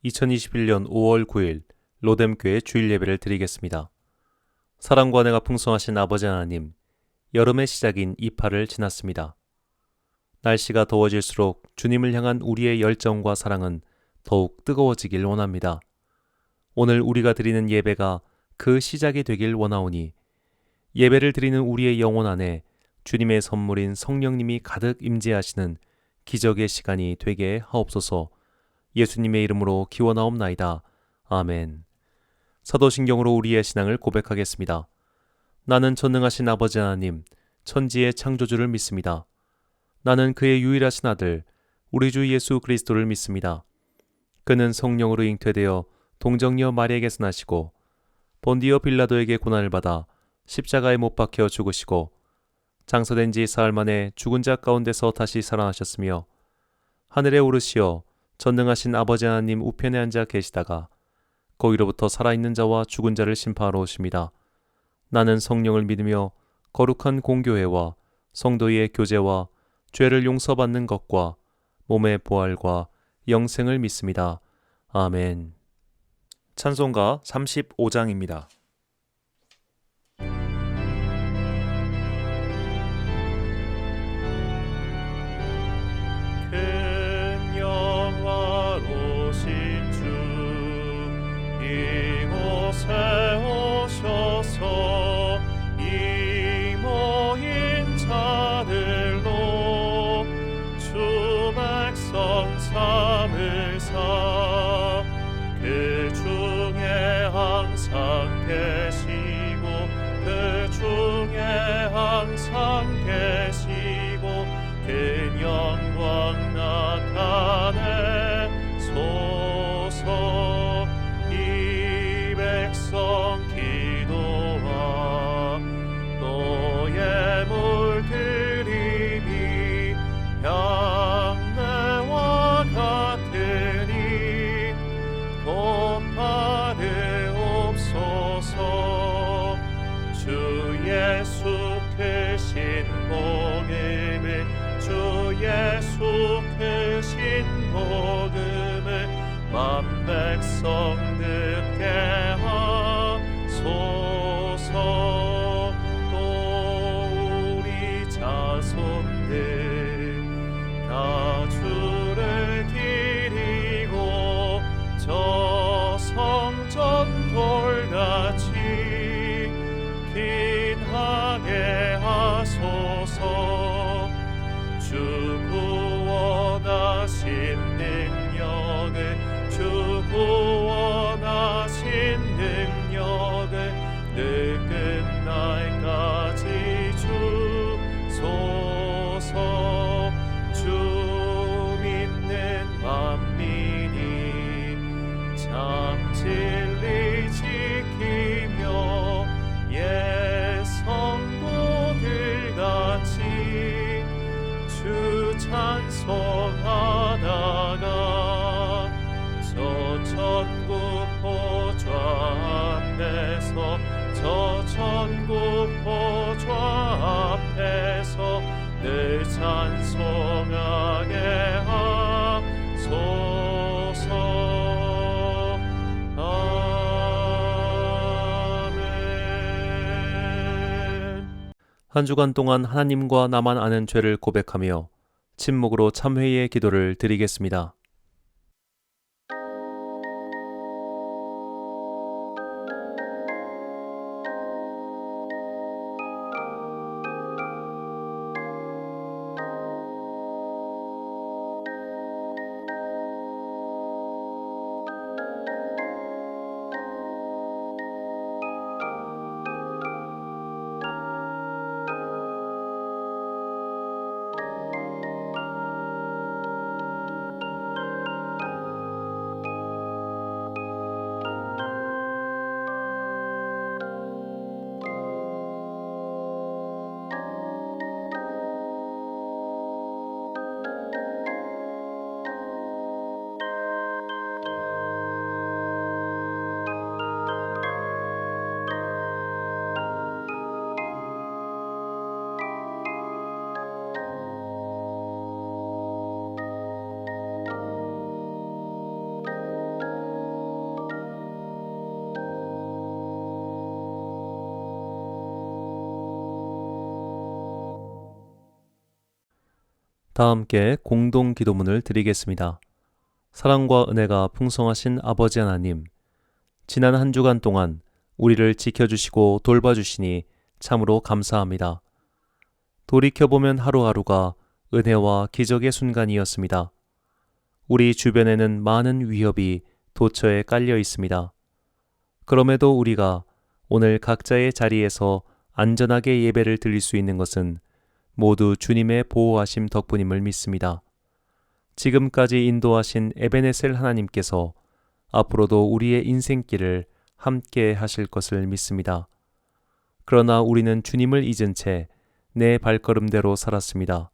2021년 5월 9일 로뎀교회 주일 예배를 드리겠습니다. 사랑과 은혜가 풍성하신 아버지 하나님, 여름의 시작인 이파를 지났습니다. 날씨가 더워질수록 주님을 향한 우리의 열정과 사랑은 더욱 뜨거워지길 원합니다. 오늘 우리가 드리는 예배가 그 시작이 되길 원하오니 예배를 드리는 우리의 영혼 안에 주님의 선물인 성령님이 가득 임재하시는 기적의 시간이 되게 하옵소서. 예수님의 이름으로 기원하옵나이다. 아멘. 사도신경으로 우리의 신앙을 고백하겠습니다. 나는 전능하신 아버지 하나님, 천지의 창조주를 믿습니다. 나는 그의 유일하신 아들, 우리 주 예수 그리스도를 믿습니다. 그는 성령으로 잉태되어 동정녀 마리아에게서 나시고 본디오 빌라도에게 고난을 받아 십자가에 못 박혀 죽으시고 장사된 지 사흘 만에 죽은 자 가운데서 다시 살아나셨으며 하늘에 오르시어 전능하신 아버지 하나님 우편에 앉아 계시다가 거기로부터 살아있는 자와 죽은 자를 심판하러 오십니다. 나는 성령을 믿으며 거룩한 공교회와 성도의 교제와 죄를 용서받는 것과 몸의 부활과 영생을 믿습니다. 아멘. 찬송가 35장입니다. 세우셔서 이 모인 자들로 주 백성 삼으사 그 중에 항상 계시고 그 중에 항상 계시고 그 영광 나타내 소서 백성 기도와 너의 물들임이 향내와 같으니 높아되옵소서. 주 예수 크신 복음을 주 예수 크신 복음을 만 백성 듣게 하소서. 또 우리 자손들 다 주를 기리고 저 성전 돌같이 긴하게 하소서. 주 구원하신 능력을 주 구원하신 능력을 늘 끝날까지 주소서. 주 믿는 만민이 참 진리 지키며 옛 성도들같이 주 찬송하다가 저 천국 보좌 앞에서 저 천국 보좌 앞에서 늘 찬송하게 하소서. 아멘. 한 주간 동안 하나님과 나만 아는 죄를 고백하며 침묵으로 참회의 기도를 드리겠습니다. 다 함께 공동 기도문을 드리겠습니다. 사랑과 은혜가 풍성하신 아버지 하나님, 지난 한 주간 동안 우리를 지켜주시고 돌봐주시니 참으로 감사합니다. 돌이켜보면 하루하루가 은혜와 기적의 순간이었습니다. 우리 주변에는 많은 위협이 도처에 깔려 있습니다. 그럼에도 우리가 오늘 각자의 자리에서 안전하게 예배를 드릴 수 있는 것은 모두 주님의 보호하심 덕분임을 믿습니다. 지금까지 인도하신 에베네셀 하나님께서 앞으로도 우리의 인생길을 함께 하실 것을 믿습니다. 그러나 우리는 주님을 잊은 채 내 발걸음대로 살았습니다.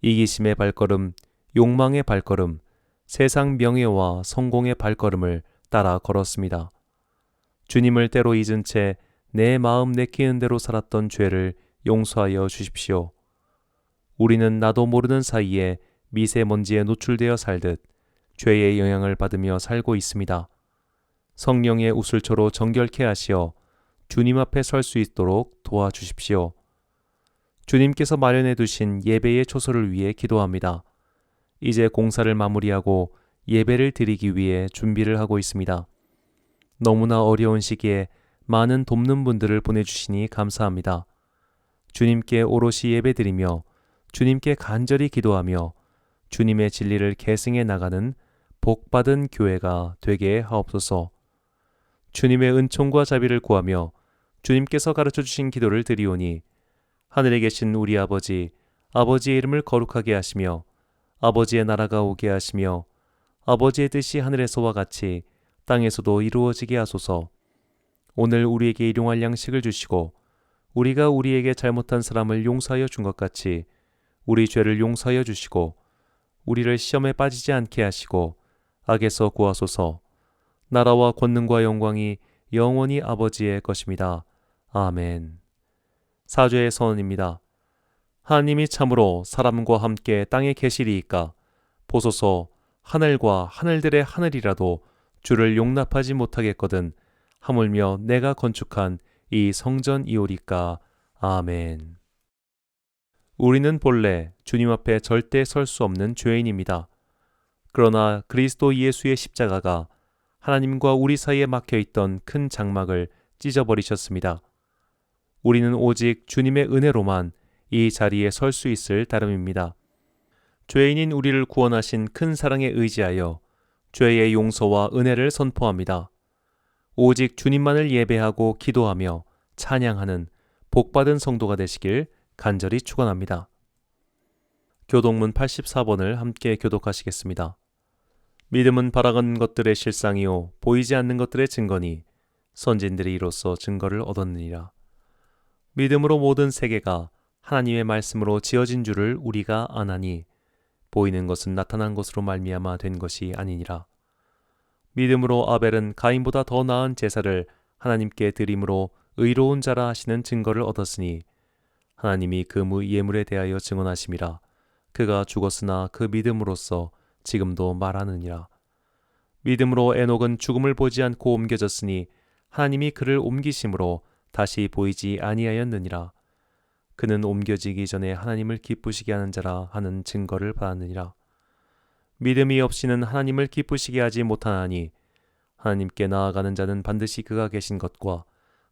이기심의 발걸음, 욕망의 발걸음, 세상 명예와 성공의 발걸음을 따라 걸었습니다. 주님을 때로 잊은 채 내 마음 내키는 대로 살았던 죄를 용서하여 주십시오. 우리는 나도 모르는 사이에 미세먼지에 노출되어 살듯 죄의 영향을 받으며 살고 있습니다. 성령의 우슬초로 정결케 하시어 주님 앞에 설 수 있도록 도와주십시오. 주님께서 마련해 두신 예배의 초소를 위해 기도합니다. 이제 공사를 마무리하고 예배를 드리기 위해 준비를 하고 있습니다. 너무나 어려운 시기에 많은 돕는 분들을 보내주시니 감사합니다. 주님께 오롯이 예배드리며 주님께 간절히 기도하며 주님의 진리를 계승해 나가는 복받은 교회가 되게 하옵소서. 주님의 은총과 자비를 구하며 주님께서 가르쳐 주신 기도를 드리오니 하늘에 계신 우리 아버지, 아버지의 이름을 거룩하게 하시며 아버지의 나라가 오게 하시며 아버지의 뜻이 하늘에서와 같이 땅에서도 이루어지게 하소서. 오늘 우리에게 일용할 양식을 주시고 우리가 우리에게 잘못한 사람을 용서하여 준 것 같이 우리 죄를 용서하여 주시고 우리를 시험에 빠지지 않게 하시고 악에서 구하소서. 나라와 권능과 영광이 영원히 아버지의 것입니다. 아멘. 사죄의 선언입니다. 하나님이 참으로 사람과 함께 땅에 계시리이까 보소서. 하늘과 하늘들의 하늘이라도 주를 용납하지 못하겠거든 하물며 내가 건축한 이 성전이오리까. 아멘. 우리는 본래 주님 앞에 절대 설 수 없는 죄인입니다. 그러나 그리스도 예수의 십자가가 하나님과 우리 사이에 막혀있던 큰 장막을 찢어버리셨습니다. 우리는 오직 주님의 은혜로만 이 자리에 설 수 있을 따름입니다. 죄인인 우리를 구원하신 큰 사랑에 의지하여 죄의 용서와 은혜를 선포합니다. 오직 주님만을 예배하고 기도하며 찬양하는 복받은 성도가 되시길 간절히 축원합니다. 교독문 84번을 함께 교독하시겠습니다. 믿음은 바라는 것들의 실상이요 보이지 않는 것들의 증거니 선진들이 이로써 증거를 얻었느니라. 믿음으로 모든 세계가 하나님의 말씀으로 지어진 줄을 우리가 아나니 보이는 것은 나타난 것으로 말미암아 된 것이 아니니라. 믿음으로 아벨은 가인보다 더 나은 제사를 하나님께 드림으로 의로운 자라 하시는 증거를 얻었으니 하나님이 그 예물에 대하여 증언하심이라. 그가 죽었으나 그 믿음으로써 지금도 말하느니라. 믿음으로 에녹은 죽음을 보지 않고 옮겨졌으니 하나님이 그를 옮기심으로 다시 보이지 아니하였느니라. 그는 옮겨지기 전에 하나님을 기쁘시게 하는 자라 하는 증거를 받았느니라. 믿음이 없이는 하나님을 기쁘시게 하지 못하나니 하나님께 나아가는 자는 반드시 그가 계신 것과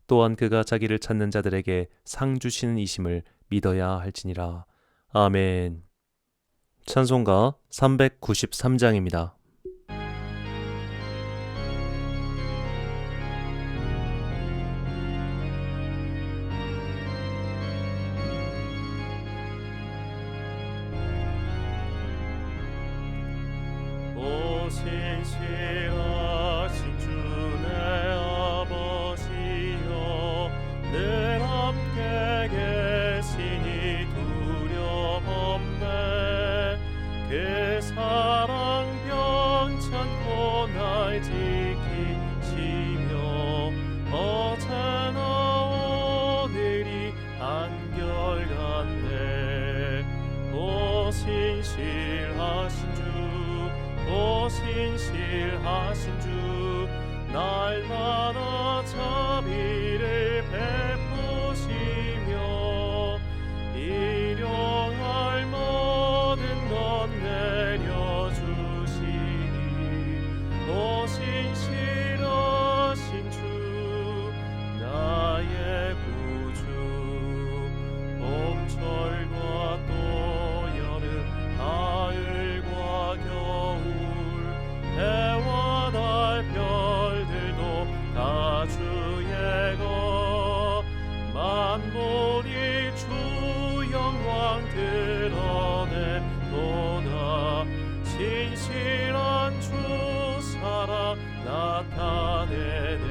또한 그가 자기를 찾는 자들에게 상 주시는 이심을 믿어야 할지니라. 아멘. 찬송가 393장입니다. 신실하신 주 내 아버지여 늘 함께 계시니 두려움 없네. 그 사랑 변찮고 날 지키시며 어제나 오늘이 한결같네. 오 신실하신 주 오 신실하신 주 날마다 자비를 베푸시며 일용할 모든 드러내도다. 신실한 주 사랑 나타내네.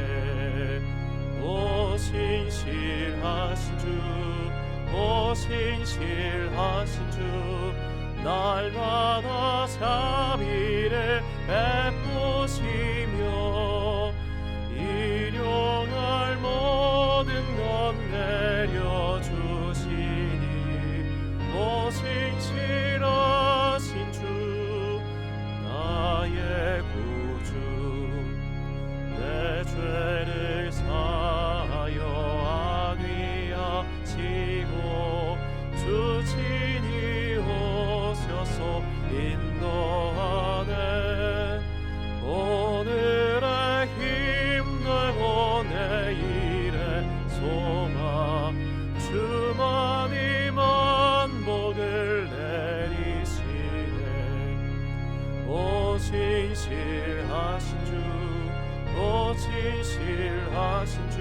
오 신실하신 주, 오 신실하신 주, 날마다 자비를 베푸시며 일용할 모든 것 내려주시니. 오 신실하신 주, 나의 구주, 내 죄를 사하여 안위하시고 주 친히 오셔서 인도하네. 오늘의 힘들고 내일의 소망, 주만이 만복을 내리시네. 오 신실하신 주, 오 신실하신 주,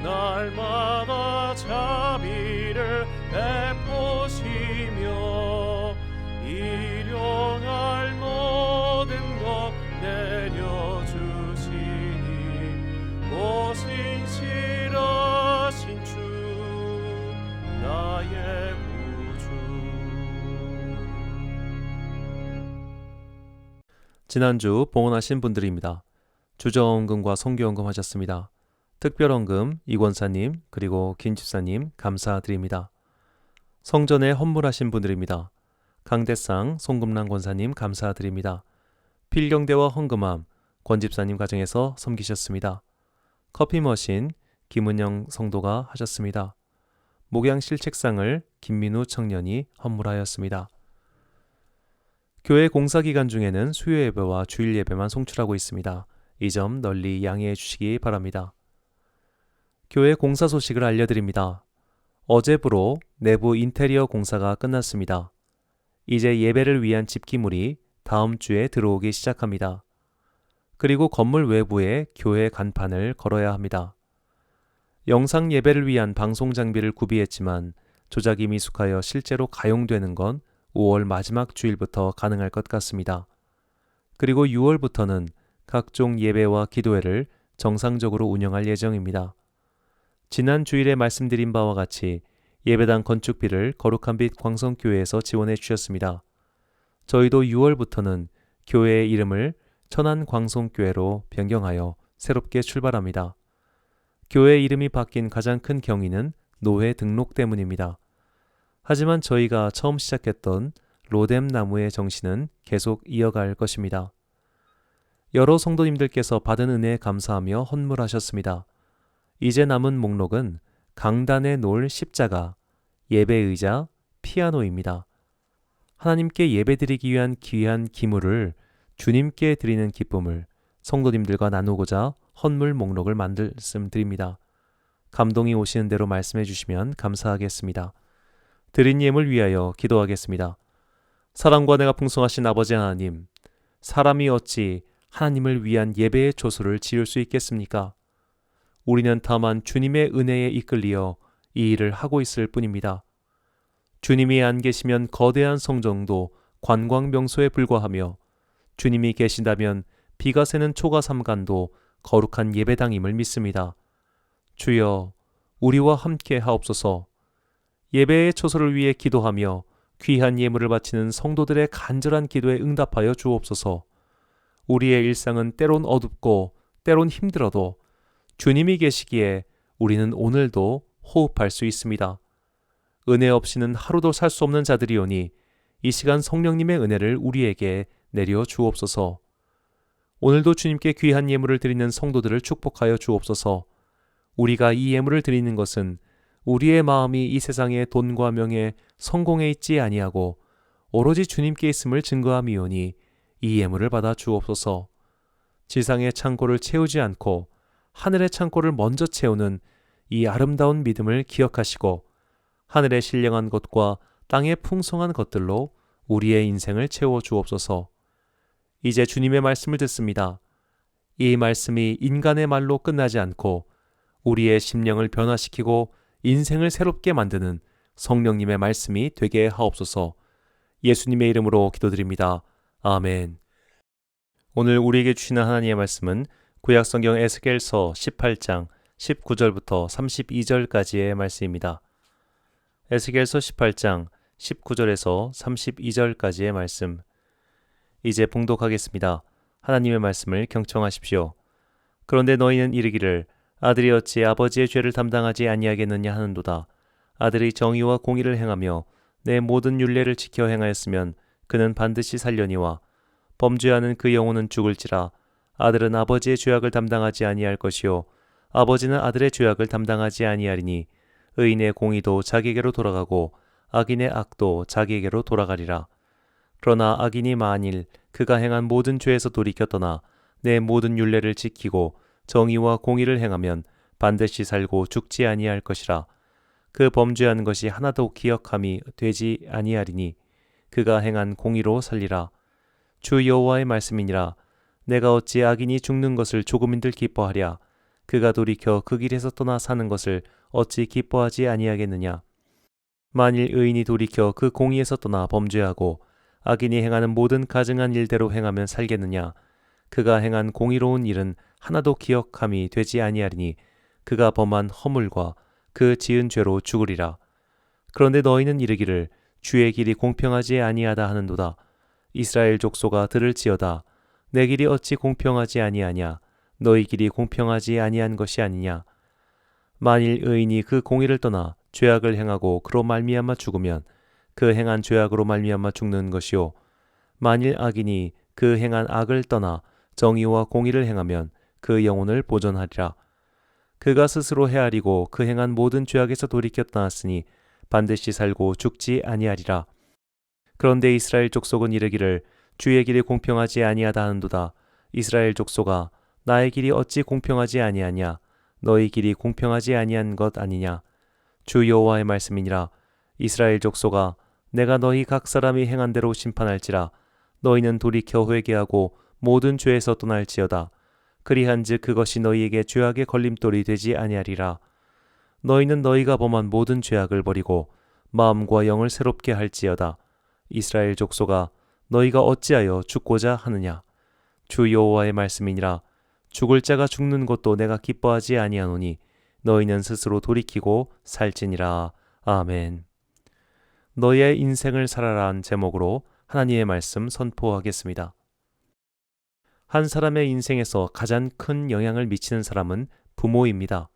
날마다 자비를 베푸시며 일용할 모든 것 내려주시니. 오 신실하신 주, 나의 구주. 지난주 봉헌하신 분들입니다. 주정언금과 성교언금 하셨습니다. 특별언금 이권사님 그리고 김집사님 감사드립니다. 성전에 헌물하신 분들입니다. 강대상 송금란 권사님 감사드립니다. 필경대와 헌금함 권집사님 가정에서 섬기셨습니다. 커피머신 김은영 성도가 하셨습니다. 목양실 책상을 김민우 청년이 헌물하였습니다. 교회 공사기간 중에는 수요예배와 주일예배만 송출하고 있습니다. 이 점 널리 양해해 주시기 바랍니다. 교회 공사 소식을 알려드립니다. 어제부로 내부 인테리어 공사가 끝났습니다. 이제 예배를 위한 집기물이 다음 주에 들어오기 시작합니다. 그리고 건물 외부에 교회 간판을 걸어야 합니다. 영상 예배를 위한 방송 장비를 구비했지만 조작이 미숙하여 실제로 가용되는 건 5월 마지막 주일부터 가능할 것 같습니다. 그리고 6월부터는 각종 예배와 기도회를 정상적으로 운영할 예정입니다. 지난 주일에 말씀드린 바와 같이 예배당 건축비를 거룩한 빛 광성교회에서 지원해 주셨습니다. 저희도 6월부터는 교회의 이름을 천안광성교회로 변경하여 새롭게 출발합니다. 교회 이름이 바뀐 가장 큰 경위는 노회 등록 때문입니다. 하지만 저희가 처음 시작했던 로뎀 나무의 정신은 계속 이어갈 것입니다. 여러 성도님들께서 받은 은혜에 감사하며 헌물하셨습니다. 이제 남은 목록은 강단에 놓을 십자가, 예배의자, 피아노입니다. 하나님께 예배드리기 위한 귀한 기물을 주님께 드리는 기쁨을 성도님들과 나누고자 헌물 목록을 말씀드립니다. 감동이 오시는 대로 말씀해 주시면 감사하겠습니다. 드린 예물 위하여 기도하겠습니다. 사랑과 내가 풍성하신 아버지 하나님, 사람이 어찌 하나님을 위한 예배의 조소를 지을 수 있겠습니까? 우리는 다만 주님의 은혜에 이끌리어 이 일을 하고 있을 뿐입니다. 주님이 안 계시면 거대한 성전도 관광명소에 불과하며 주님이 계신다면 비가 새는 초가삼간도 거룩한 예배당임을 믿습니다. 주여, 우리와 함께 하옵소서. 예배의 초소를 위해 기도하며 귀한 예물을 바치는 성도들의 간절한 기도에 응답하여 주옵소서. 우리의 일상은 때론 어둡고 때론 힘들어도 주님이 계시기에 우리는 오늘도 호흡할 수 있습니다. 은혜 없이는 하루도 살 수 없는 자들이오니 이 시간 성령님의 은혜를 우리에게 내려 주옵소서. 오늘도 주님께 귀한 예물을 드리는 성도들을 축복하여 주옵소서. 우리가 이 예물을 드리는 것은 우리의 마음이 이 세상의 돈과 명예, 성공에 있지 아니하고 오로지 주님께 있음을 증거함이오니 이 예물을 받아 주옵소서. 지상의 창고를 채우지 않고 하늘의 창고를 먼저 채우는 이 아름다운 믿음을 기억하시고 하늘의 신령한 것과 땅의 풍성한 것들로 우리의 인생을 채워 주옵소서. 이제 주님의 말씀을 듣습니다. 이 말씀이 인간의 말로 끝나지 않고 우리의 심령을 변화시키고 인생을 새롭게 만드는 성령님의 말씀이 되게 하옵소서. 예수님의 이름으로 기도드립니다. 아멘. 오늘 우리에게 주시는 하나님의 말씀은 구약성경 에스겔서 18장 19절부터 32절까지의 말씀입니다. 에스겔서 18장 19절에서 32절까지의 말씀. 이제 봉독하겠습니다. 하나님의 말씀을 경청하십시오. 그런데 너희는 이르기를 아들이 어찌 아버지의 죄를 담당하지 아니하겠느냐 하는도다. 아들이 정의와 공의를 행하며 내 모든 율례를 지켜 행하였으면 그는 반드시 살려니와 범죄하는 그 영혼은 죽을지라. 아들은 아버지의 죄악을 담당하지 아니할 것이요 아버지는 아들의 죄악을 담당하지 아니하리니 의인의 공의도 자기에게로 돌아가고 악인의 악도 자기에게로 돌아가리라. 그러나 악인이 만일 그가 행한 모든 죄에서 돌이켜 떠나 내 모든 율례를 지키고 정의와 공의를 행하면 반드시 살고 죽지 아니할 것이라. 그 범죄한 것이 하나도 기억함이 되지 아니하리니 그가 행한 공의로 살리라. 주 여호와의 말씀이니라. 내가 어찌 악인이 죽는 것을 조금인들 기뻐하랴. 그가 돌이켜 그 길에서 떠나 사는 것을 어찌 기뻐하지 아니하겠느냐. 만일 의인이 돌이켜 그 공의에서 떠나 범죄하고 악인이 행하는 모든 가증한 일대로 행하면 살겠느냐. 그가 행한 공의로운 일은 하나도 기억함이 되지 아니하리니 그가 범한 허물과 그 지은 죄로 죽으리라. 그런데 너희는 이르기를 주의 길이 공평하지 아니하다 하는도다. 이스라엘 족속아 들을지어다. 내 길이 어찌 공평하지 아니하냐. 너희 길이 공평하지 아니한 것이 아니냐. 만일 의인이 그 공의를 떠나 죄악을 행하고 그로 말미암아 죽으면 그 행한 죄악으로 말미암아 죽는 것이요 만일 악인이 그 행한 악을 떠나 정의와 공의를 행하면 그 영혼을 보존하리라. 그가 스스로 헤아리고 그 행한 모든 죄악에서 돌이켜 떠났으니 반드시 살고 죽지 아니하리라. 그런데 이스라엘 족속은 이르기를 주의 길이 공평하지 아니하다 하는도다. 이스라엘 족속아 나의 길이 어찌 공평하지 아니하냐. 너희 길이 공평하지 아니한 것 아니냐. 주 여호와의 말씀이니라. 이스라엘 족속아 내가 너희 각 사람이 행한 대로 심판할지라. 너희는 돌이켜 회개하고 모든 죄에서 떠날지어다. 그리한즉 그것이 너희에게 죄악의 걸림돌이 되지 아니하리라. 너희는 너희가 범한 모든 죄악을 버리고 마음과 영을 새롭게 할지어다. 이스라엘 족속아 너희가 어찌하여 죽고자 하느냐. 주 여호와의 말씀이니라. 죽을 자가 죽는 것도 내가 기뻐하지 아니하노니 너희는 스스로 돌이키고 살지니라. 아멘. 너희의 인생을 살아라는 제목으로 하나님의 말씀 선포하겠습니다. 한 사람의 인생에서 가장 큰 영향을 미치는 사람은 부모입니다.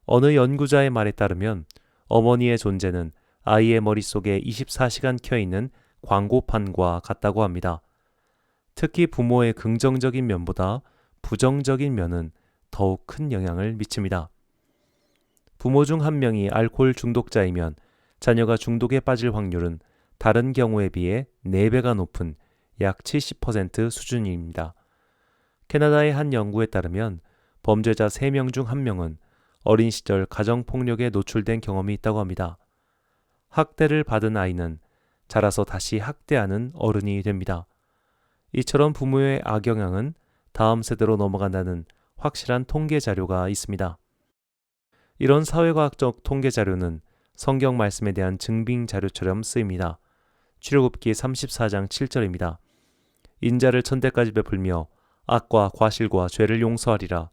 어느 연구자의 말에 따르면 어머니의 존재는 아이의 머릿속에 24시간 켜있는 광고판과 같다고 합니다. 특히 부모의 긍정적인 면보다 부정적인 면은 더욱 큰 영향을 미칩니다. 부모 중 한 명이 알코올 중독자이면 자녀가 중독에 빠질 확률은 다른 경우에 비해 4배가 높은 약 70% 수준입니다. 캐나다의 한 연구에 따르면 범죄자 3명 중 1명은 어린 시절 가정폭력에 노출된 경험이 있다고 합니다. 학대를 받은 아이는 자라서 다시 학대하는 어른이 됩니다. 이처럼 부모의 악영향은 다음 세대로 넘어간다는 확실한 통계 자료가 있습니다. 이런 사회과학적 통계 자료는 성경 말씀에 대한 증빙 자료처럼 쓰입니다. 출애굽기 34장 7절입니다. 인자를 천대까지 베풀며 악과 과실과 죄를 용서하리라.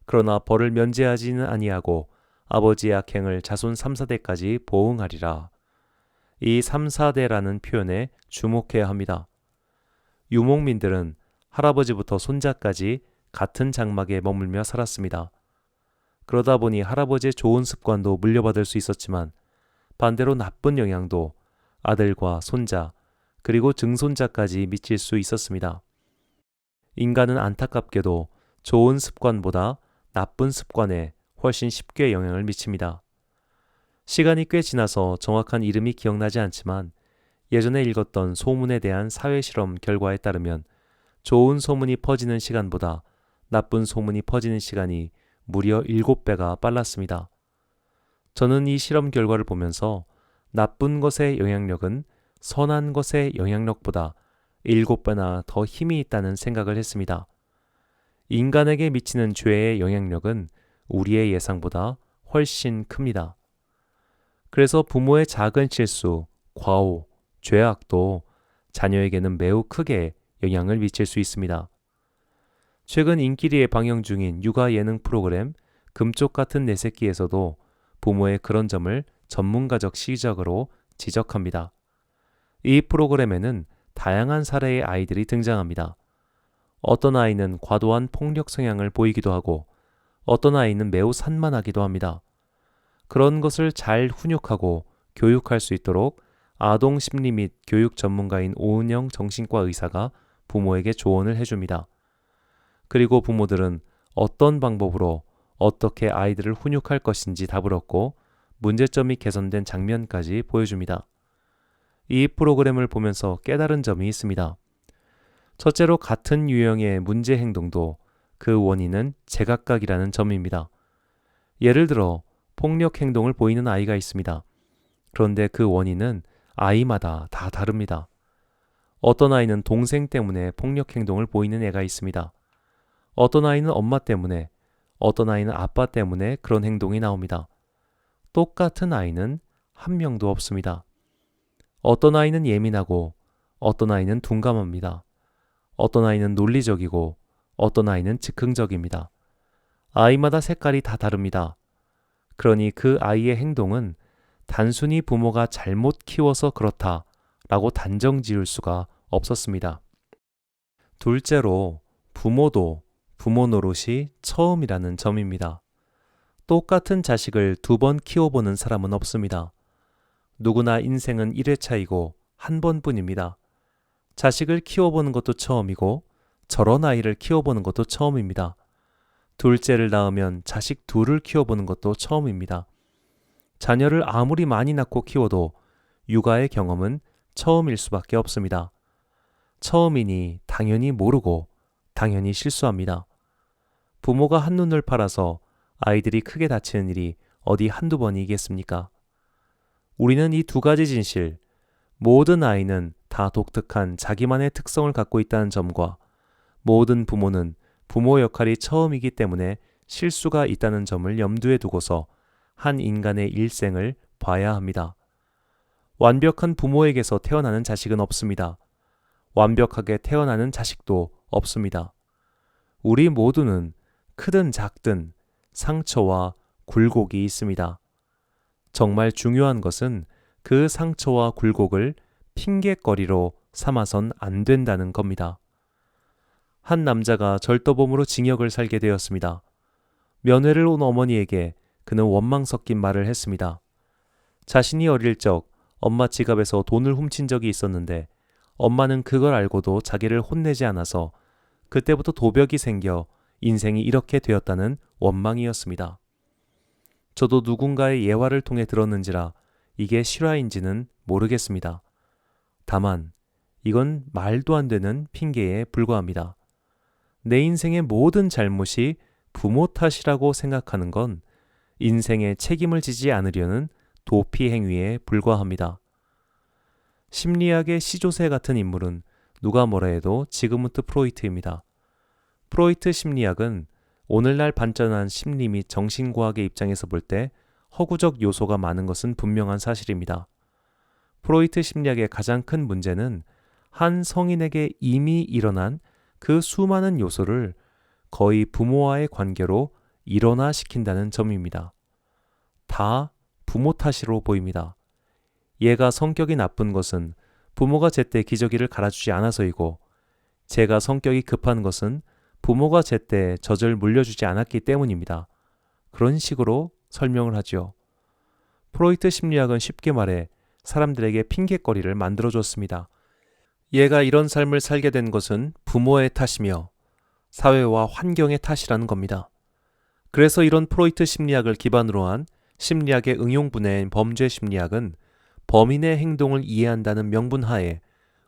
그러나 벌을 면제하지는 아니하고 아버지의 악행을 자손 3,4대까지 보응하리라. 이 3,4대라는 표현에 주목해야 합니다. 유목민들은 할아버지부터 손자까지 같은 장막에 머물며 살았습니다. 그러다 보니 할아버지의 좋은 습관도 물려받을 수 있었지만 반대로 나쁜 영향도 아들과 손자 그리고 증손자까지 미칠 수 있었습니다. 인간은 안타깝게도 좋은 습관보다 나쁜 습관에 훨씬 쉽게 영향을 미칩니다. 시간이 꽤 지나서 정확한 이름이 기억나지 않지만 예전에 읽었던 소문에 대한 사회실험 결과에 따르면 좋은 소문이 퍼지는 시간보다 나쁜 소문이 퍼지는 시간이 무려 7배가 빨랐습니다. 저는 이 실험 결과를 보면서 나쁜 것의 영향력은 선한 것의 영향력보다 7배나 더 힘이 있다는 생각을 했습니다. 인간에게 미치는 죄의 영향력은 우리의 예상보다 훨씬 큽니다. 그래서 부모의 작은 실수, 과오, 죄악도 자녀에게는 매우 크게 영향을 미칠 수 있습니다. 최근 인기리에 방영 중인 육아 예능 프로그램 금쪽 같은 내 새끼에서도 부모의 그런 점을 전문가적 시각으로 지적합니다. 이 프로그램에는 다양한 사례의 아이들이 등장합니다. 어떤 아이는 과도한 폭력 성향을 보이기도 하고 어떤 아이는 매우 산만하기도 합니다. 그런 것을 잘 훈육하고 교육할 수 있도록 아동 심리 및 교육 전문가인 오은영 정신과 의사가 부모에게 조언을 해줍니다. 그리고 부모들은 어떤 방법으로 어떻게 아이들을 훈육할 것인지 답을 얻고 문제점이 개선된 장면까지 보여줍니다. 이 프로그램을 보면서 깨달은 점이 있습니다. 첫째로 같은 유형의 문제 행동도 그 원인은 제각각이라는 점입니다. 예를 들어 폭력 행동을 보이는 아이가 있습니다. 그런데 그 원인은 아이마다 다 다릅니다. 어떤 아이는 동생 때문에 폭력 행동을 보이는 애가 있습니다. 어떤 아이는 엄마 때문에, 어떤 아이는 아빠 때문에 그런 행동이 나옵니다. 똑같은 아이는 한 명도 없습니다. 어떤 아이는 예민하고 어떤 아이는 둔감합니다. 어떤 아이는 논리적이고 어떤 아이는 즉흥적입니다. 아이마다 색깔이 다 다릅니다. 그러니 그 아이의 행동은 단순히 부모가 잘못 키워서 그렇다라고 단정 지을 수가 없었습니다. 둘째로 부모도 부모 노릇이 처음이라는 점입니다. 똑같은 자식을 2번 키워보는 사람은 없습니다. 누구나 인생은 1회차이고 한 번뿐입니다. 자식을 키워보는 것도 처음이고 저런 아이를 키워보는 것도 처음입니다. 둘째를 낳으면 자식 둘을 키워보는 것도 처음입니다. 자녀를 아무리 많이 낳고 키워도 육아의 경험은 처음일 수밖에 없습니다. 처음이니 당연히 모르고 당연히 실수합니다. 부모가 한눈을 팔아서 아이들이 크게 다치는 일이 어디 한두 번이겠습니까? 우리는 이 2가지 진실, 모든 아이는 다 독특한 자기만의 특성을 갖고 있다는 점과 모든 부모는 부모 역할이 처음이기 때문에 실수가 있다는 점을 염두에 두고서 한 인간의 일생을 봐야 합니다. 완벽한 부모에게서 태어나는 자식은 없습니다. 완벽하게 태어나는 자식도 없습니다. 우리 모두는 크든 작든 상처와 굴곡이 있습니다. 정말 중요한 것은 그 상처와 굴곡을 핑계거리로 삼아선 안 된다는 겁니다. 한 남자가 절도범으로 징역을 살게 되었습니다. 면회를 온 어머니에게 그는 원망 섞인 말을 했습니다. 자신이 어릴 적 엄마 지갑에서 돈을 훔친 적이 있었는데 엄마는 그걸 알고도 자기를 혼내지 않아서 그때부터 도벽이 생겨 인생이 이렇게 되었다는 원망이었습니다. 저도 누군가의 예화를 통해 들었는지라 이게 실화인지는 모르겠습니다. 다만 이건 말도 안 되는 핑계에 불과합니다. 내 인생의 모든 잘못이 부모 탓이라고 생각하는 건 인생에 책임을 지지 않으려는 도피 행위에 불과합니다. 심리학의 시조새 같은 인물은 누가 뭐라 해도 지그문트 프로이트입니다. 프로이트 심리학은 오늘날 발전한 심리 및 정신과학의 입장에서 볼 때 허구적 요소가 많은 것은 분명한 사실입니다. 프로이트 심리학의 가장 큰 문제는 한 성인에게 이미 일어난 그 수많은 요소를 거의 부모와의 관계로 일어나시킨다는 점입니다. 다 부모 탓으로 보입니다. 얘가 성격이 나쁜 것은 부모가 제때 기저귀를 갈아주지 않아서이고 제가 성격이 급한 것은 부모가 제때 젖을 물려주지 않았기 때문입니다. 그런 식으로 설명을 하죠. 프로이트 심리학은 쉽게 말해 사람들에게 핑계거리를 만들어줬습니다. 얘가 이런 삶을 살게 된 것은 부모의 탓이며 사회와 환경의 탓이라는 겁니다. 그래서 이런 프로이트 심리학을 기반으로 한 심리학의 응용 분야인 범죄 심리학은 범인의 행동을 이해한다는 명분 하에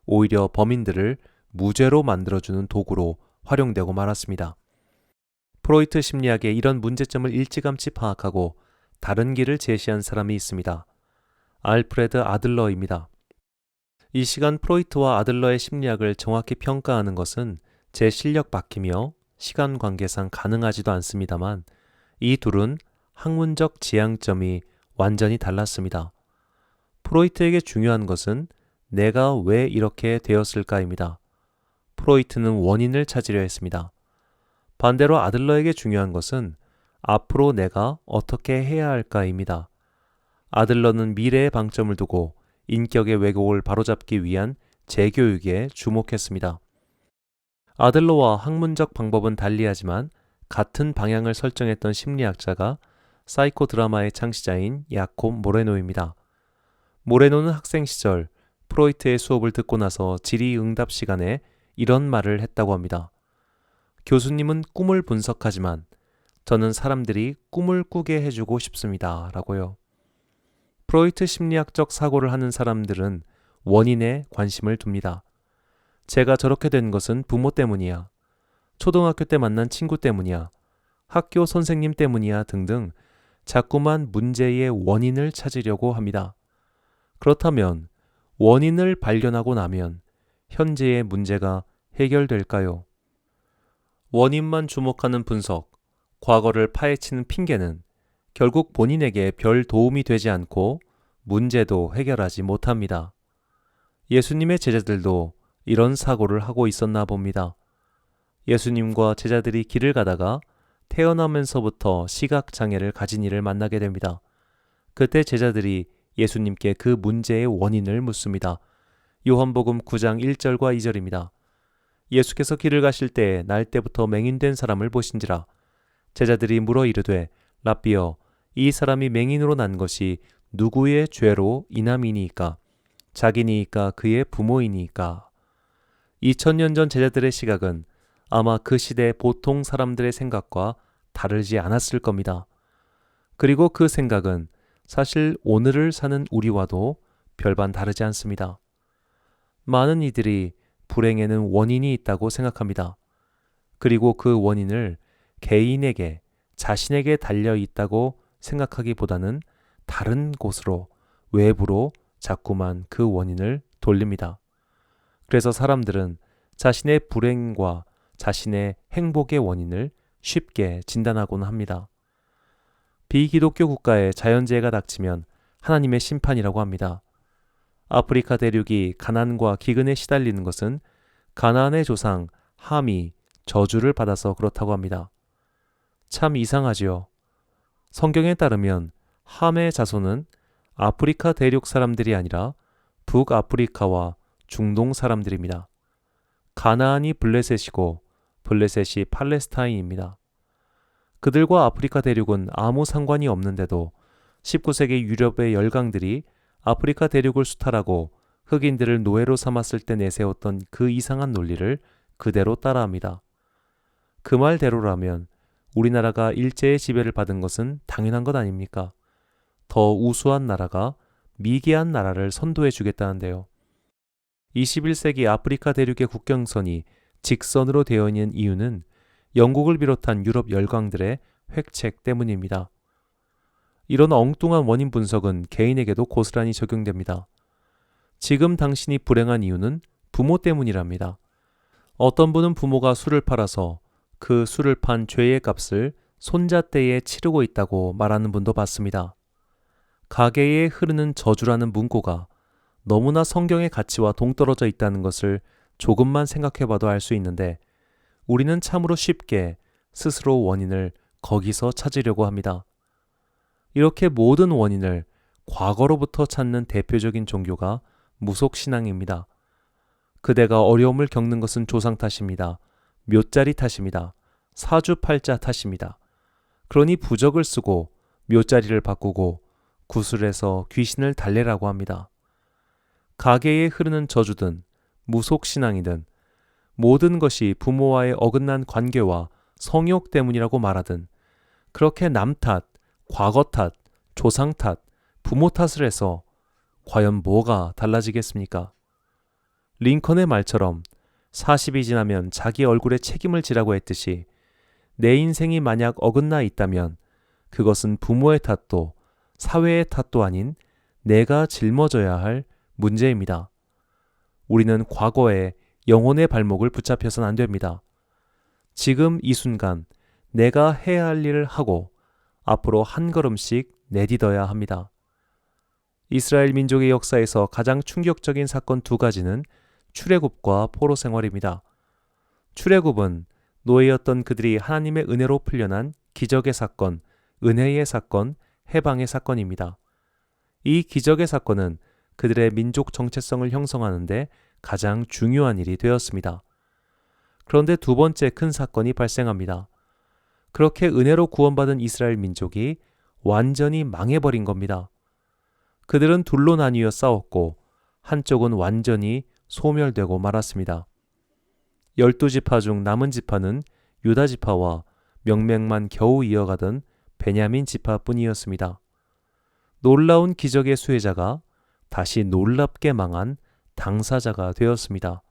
오히려 범인들을 무죄로 만들어주는 도구로 활용되고 말았습니다. 프로이트 심리학의 이런 문제점을 일찌감치 파악하고 다른 길을 제시한 사람이 있습니다. 알프레드 아들러입니다. 이 시간 프로이트와 아들러의 심리학을 정확히 평가하는 것은 제 실력 밖이며 시간 관계상 가능하지도 않습니다만 이 둘은 학문적 지향점이 완전히 달랐습니다. 프로이트에게 중요한 것은 내가 왜 이렇게 되었을까입니다. 프로이트는 원인을 찾으려 했습니다. 반대로 아들러에게 중요한 것은 앞으로 내가 어떻게 해야 할까입니다. 아들러는 미래에 방점을 두고 인격의 왜곡을 바로잡기 위한 재교육에 주목했습니다. 아들러와 학문적 방법은 달리하지만 같은 방향을 설정했던 심리학자가 사이코 드라마의 창시자인 야콥 모레노입니다. 모레노는 학생 시절 프로이트의 수업을 듣고 나서 질의응답 시간에 이런 말을 했다고 합니다. 교수님은 꿈을 분석하지만 저는 사람들이 꿈을 꾸게 해주고 싶습니다. 라고요. 프로이트 심리학적 사고를 하는 사람들은 원인에 관심을 둡니다. 제가 저렇게 된 것은 부모 때문이야. 초등학교 때 만난 친구 때문이야. 학교 선생님 때문이야 등등 자꾸만 문제의 원인을 찾으려고 합니다. 그렇다면 원인을 발견하고 나면 현재의 문제가 해결될까요? 원인만 주목하는 분석, 과거를 파헤치는 핑계는 결국 본인에게 별 도움이 되지 않고 문제도 해결하지 못합니다. 예수님의 제자들도 이런 사고를 하고 있었나 봅니다. 예수님과 제자들이 길을 가다가 태어나면서부터 시각장애를 가진 이를 만나게 됩니다. 그때 제자들이 예수님께 그 문제의 원인을 묻습니다. 요한복음 9장 1절과 2절입니다. 예수께서 길을 가실 때에 날 때부터 맹인된 사람을 보신지라. 제자들이 물어 이르되 랍비여 이 사람이 맹인으로 난 것이 누구의 죄로 인함이니이까 자기니이까 그의 부모이니이까. 2000년 전 제자들의 시각은 아마 그 시대 보통 사람들의 생각과 다르지 않았을 겁니다. 그리고 그 생각은 사실 오늘을 사는 우리와도 별반 다르지 않습니다. 많은 이들이 불행에는 원인이 있다고 생각합니다. 그리고 그 원인을 개인에게, 자신에게 달려 있다고 생각하기보다는 다른 곳으로, 외부로 자꾸만 그 원인을 돌립니다. 그래서 사람들은 자신의 불행과 자신의 행복의 원인을 쉽게 진단하곤 합니다. 비기독교 국가에 자연재해가 닥치면 하나님의 심판이라고 합니다. 아프리카 대륙이 가난과 기근에 시달리는 것은 가나안의 조상 함이 저주를 받아서 그렇다고 합니다. 참 이상하지요. 성경에 따르면 함의 자손은 아프리카 대륙 사람들이 아니라 북아프리카와 중동 사람들입니다. 가나안이 블레셋이고 블레셋이 팔레스타인입니다. 그들과 아프리카 대륙은 아무 상관이 없는데도 19세기 유럽의 열강들이 아프리카 대륙을 수탈하고 흑인들을 노예로 삼았을 때 내세웠던 그 이상한 논리를 그대로 따라합니다. 그 말대로라면 우리나라가 일제의 지배를 받은 것은 당연한 것 아닙니까? 더 우수한 나라가 미개한 나라를 선도해 주겠다는데요. 21세기 아프리카 대륙의 국경선이 직선으로 되어 있는 이유는 영국을 비롯한 유럽 열강들의 획책 때문입니다. 이런 엉뚱한 원인 분석은 개인에게도 고스란히 적용됩니다. 지금 당신이 불행한 이유는 부모 때문이랍니다. 어떤 분은 부모가 술을 팔아서 그 술을 판 죄의 값을 손자 때에 치르고 있다고 말하는 분도 봤습니다. 가계에 흐르는 저주라는 문구가 너무나 성경의 가치와 동떨어져 있다는 것을 조금만 생각해봐도 알 수 있는데 우리는 참으로 쉽게 스스로 원인을 거기서 찾으려고 합니다. 이렇게 모든 원인을 과거로부터 찾는 대표적인 종교가 무속신앙입니다. 그대가 어려움을 겪는 것은 조상 탓입니다. 묘자리 탓입니다. 사주팔자 탓입니다. 그러니 부적을 쓰고 묘자리를 바꾸고 구슬에서 귀신을 달래라고 합니다. 가계에 흐르는 저주든 무속신앙이든 모든 것이 부모와의 어긋난 관계와 성욕 때문이라고 말하든 그렇게 남 탓, 과거 탓, 조상 탓, 부모 탓을 해서 과연 뭐가 달라지겠습니까? 링컨의 말처럼 40이 지나면 자기 얼굴에 책임을 지라고 했듯이 내 인생이 만약 어긋나 있다면 그것은 부모의 탓도 사회의 탓도 아닌 내가 짊어져야 할 문제입니다. 우리는 과거에 영혼의 발목을 붙잡혀서는 안 됩니다. 지금 이 순간 내가 해야 할 일을 하고 앞으로 한 걸음씩 내딛어야 합니다. 이스라엘 민족의 역사에서 가장 충격적인 사건 두 가지는 출애굽과 포로 생활입니다. 출애굽은 노예였던 그들이 하나님의 은혜로 풀려난 기적의 사건, 은혜의 사건, 해방의 사건입니다. 이 기적의 사건은 그들의 민족 정체성을 형성하는데 가장 중요한 일이 되었습니다. 그런데 두 번째 큰 사건이 발생합니다. 그렇게 은혜로 구원받은 이스라엘 민족이 완전히 망해버린 겁니다. 그들은 둘로 나뉘어 싸웠고 한쪽은 완전히 소멸되고 말았습니다. 12지파 중 남은 지파는 유다 지파와 명맥만 겨우 이어가던 베냐민 지파뿐이었습니다. 놀라운 기적의 수혜자가 다시 놀랍게 망한 당사자가 되었습니다.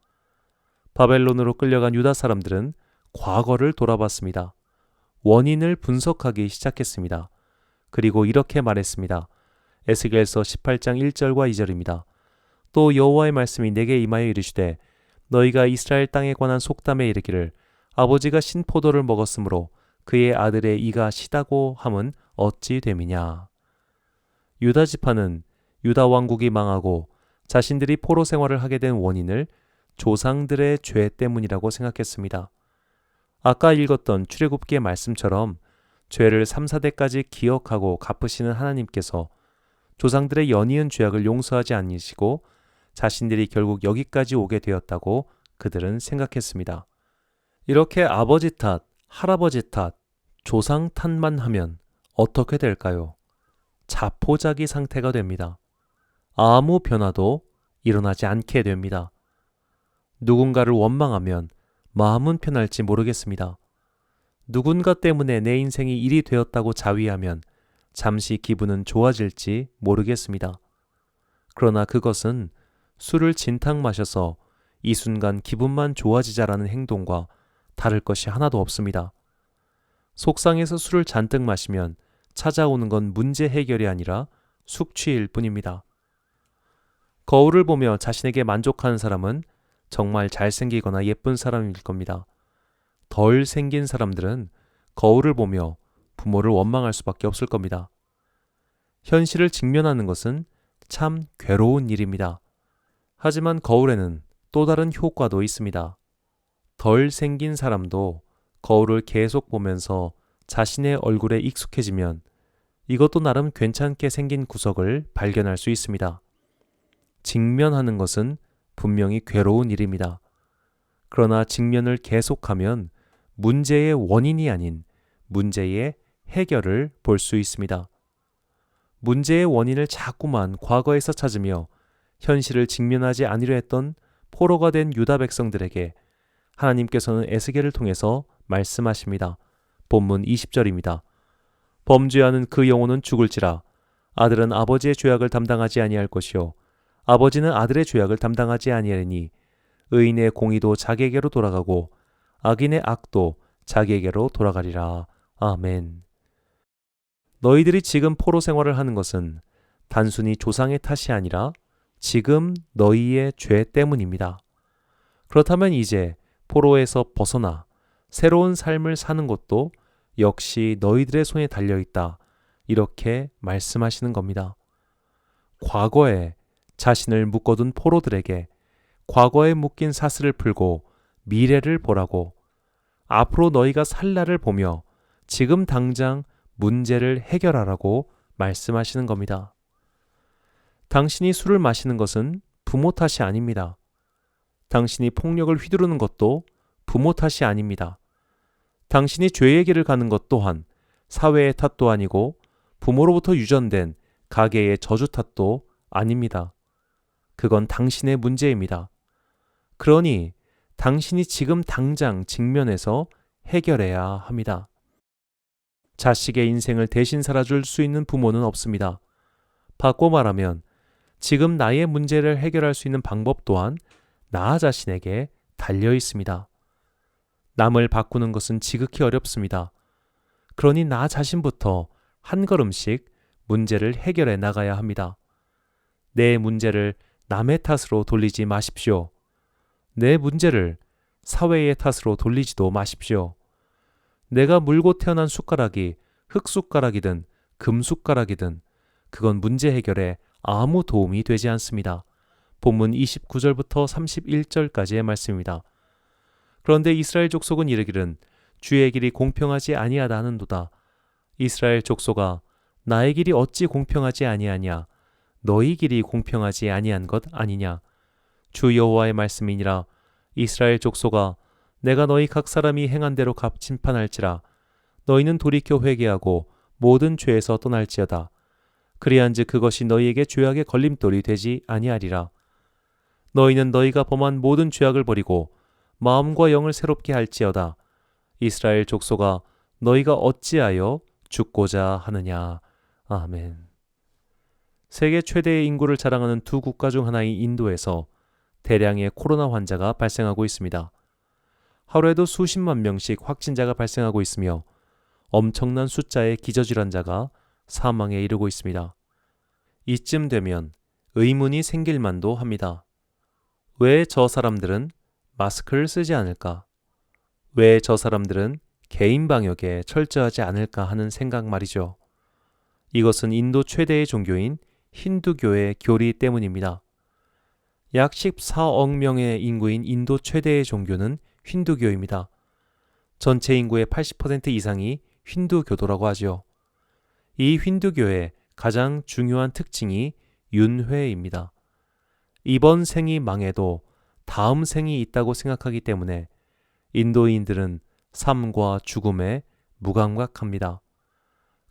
바벨론으로 끌려간 유다 사람들은 과거를 돌아봤습니다. 원인을 분석하기 시작했습니다. 그리고 이렇게 말했습니다. 에스겔서 18장 1절과 2절입니다. 또 여호와의 말씀이 내게 임하여 이르시되 너희가 이스라엘 땅에 관한 속담에 이르기를 아버지가 신포도를 먹었으므로 그의 아들의 이가 시다고 함은 어찌 됨이냐. 유다 지파는 유다 왕국이 망하고 자신들이 포로 생활을 하게 된 원인을 조상들의 죄 때문이라고 생각했습니다. 아까 읽었던 출애굽기의 말씀처럼 죄를 3, 4대까지 기억하고 갚으시는 하나님께서 조상들의 연이은 죄악을 용서하지 않으시고 자신들이 결국 여기까지 오게 되었다고 그들은 생각했습니다. 이렇게 아버지 탓, 할아버지 탓, 조상 탓만 하면 어떻게 될까요? 자포자기 상태가 됩니다. 아무 변화도 일어나지 않게 됩니다. 누군가를 원망하면 마음은 편할지 모르겠습니다. 누군가 때문에 내 인생이 일이 되었다고 자위하면 잠시 기분은 좋아질지 모르겠습니다. 그러나 그것은 술을 진탕 마셔서 이 순간 기분만 좋아지자라는 행동과 다를 것이 하나도 없습니다. 속상해서 술을 잔뜩 마시면 찾아오는 건 문제 해결이 아니라 숙취일 뿐입니다. 거울을 보며 자신에게 만족하는 사람은 정말 잘생기거나 예쁜 사람일 겁니다. 덜 생긴 사람들은 거울을 보며 부모를 원망할 수밖에 없을 겁니다. 현실을 직면하는 것은 참 괴로운 일입니다. 하지만 거울에는 또 다른 효과도 있습니다. 덜 생긴 사람도 거울을 계속 보면서 자신의 얼굴에 익숙해지면 이것도 나름 괜찮게 생긴 구석을 발견할 수 있습니다. 직면하는 것은 분명히 괴로운 일입니다. 그러나 직면을 계속하면 문제의 원인이 아닌 문제의 해결을 볼 수 있습니다. 문제의 원인을 자꾸만 과거에서 찾으며 현실을 직면하지 않으려 했던 포로가 된 유다 백성들에게 하나님께서는 에스겔을 통해서 말씀하십니다. 본문 20절입니다. 범죄하는 그 영혼은 죽을지라 아들은 아버지의 죄악을 담당하지 아니할 것이요 아버지는 아들의 죄악을 담당하지 아니하리니 의인의 공의도 자기에게로 돌아가고 악인의 악도 자기에게로 돌아가리라. 아멘. 너희들이 지금 포로 생활을 하는 것은 단순히 조상의 탓이 아니라 지금 너희의 죄 때문입니다. 그렇다면 이제 포로에서 벗어나 새로운 삶을 사는 것도 역시 너희들의 손에 달려있다. 이렇게 말씀하시는 겁니다. 과거에 자신을 묶어둔 포로들에게 과거에 묶인 사슬을 풀고 미래를 보라고 앞으로 너희가 살 날을 보며 지금 당장 문제를 해결하라고 말씀하시는 겁니다. 당신이 술을 마시는 것은 부모 탓이 아닙니다. 당신이 폭력을 휘두르는 것도 부모 탓이 아닙니다. 당신이 죄의 길을 가는 것 또한 사회의 탓도 아니고 부모로부터 유전된 가계의 저주 탓도 아닙니다. 그건 당신의 문제입니다. 그러니 당신이 지금 당장 직면해서 해결해야 합니다. 자식의 인생을 대신 살아줄 수 있는 부모는 없습니다. 바꿔 말하면 지금 나의 문제를 해결할 수 있는 방법 또한 나 자신에게 달려 있습니다. 남을 바꾸는 것은 지극히 어렵습니다. 그러니 나 자신부터 한 걸음씩 문제를 해결해 나가야 합니다. 내 문제를 남의 탓으로 돌리지 마십시오. 내 문제를 사회의 탓으로 돌리지도 마십시오. 내가 물고 태어난 숟가락이 흙숟가락이든 금숟가락이든 그건 문제 해결에 아무 도움이 되지 않습니다. 본문 29절부터 31절까지의 말씀입니다. 그런데 이스라엘 족속은 이르기를 주의 길이 공평하지 아니하다 하는도다. 이스라엘 족속아, 나의 길이 어찌 공평하지 아니하냐? 너희 길이 공평하지 아니한 것 아니냐? 주 여호와의 말씀이니라. 이스라엘 족속아, 내가 너희 각 사람이 행한 대로 값 심판할지라. 너희는 돌이켜 회개하고 모든 죄에서 떠날지어다. 그리한즉 그것이 너희에게 죄악의 걸림돌이 되지 아니하리라. 너희는 너희가 범한 모든 죄악을 버리고 마음과 영을 새롭게 할지어다. 이스라엘 족속아, 너희가 어찌하여 죽고자 하느냐. 아멘. 세계 최대의 인구를 자랑하는 두 국가 중 하나인 인도에서 대량의 코로나 환자가 발생하고 있습니다. 하루에도 수십만 명씩 확진자가 발생하고 있으며 엄청난 숫자의 기저질환자가 사망에 이르고 있습니다. 이쯤 되면 의문이 생길 만도 합니다. 왜 저 사람들은 마스크를 쓰지 않을까? 왜 저 사람들은 개인 방역에 철저하지 않을까 하는 생각 말이죠. 이것은 인도 최대의 종교인 힌두교의 교리 때문입니다. 약 14억 명의 인구인 인도 최대의 종교는 힌두교입니다. 전체 인구의 80% 이상이 힌두교도라고 하죠. 이 힌두교의 가장 중요한 특징이 윤회입니다. 이번 생이 망해도 다음 생이 있다고 생각하기 때문에 인도인들은 삶과 죽음에 무감각합니다.